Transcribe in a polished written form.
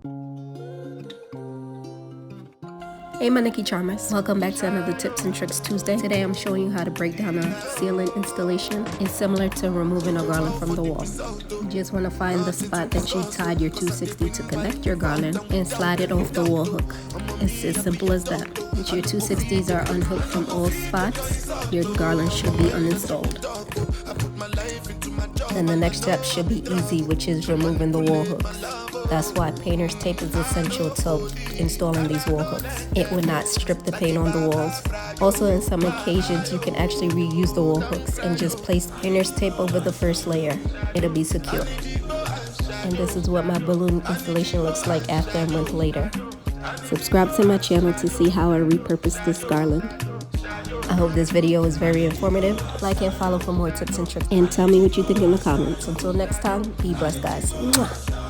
Hey my nikicharmz, welcome back to another Tips and Tricks Tuesday. Today I'm showing you how to break down a ceiling installation. It's similar to removing a garland from the wall. You just want to find the spot that you tied your 260 to connect your garland and slide it off the wall hook. It's as simple as that. Once your 260s are unhooked from all spots, your garland should be uninstalled. Then the next step should be easy, which is removing the wall hooks. That's why painter's tape is essential to installing these wall hooks. It will not strip the paint on the walls. Also, in some occasions, you can actually reuse the wall hooks and just place painter's tape over the first layer. It'll be secure. And this is what my balloon installation looks like after a month later. Subscribe to my channel to see how I repurpose this garland. I hope this video is very informative. Like and follow for more tips and tricks. And tell me what you think in the comments. Until next time, be blessed, guys. Mwah.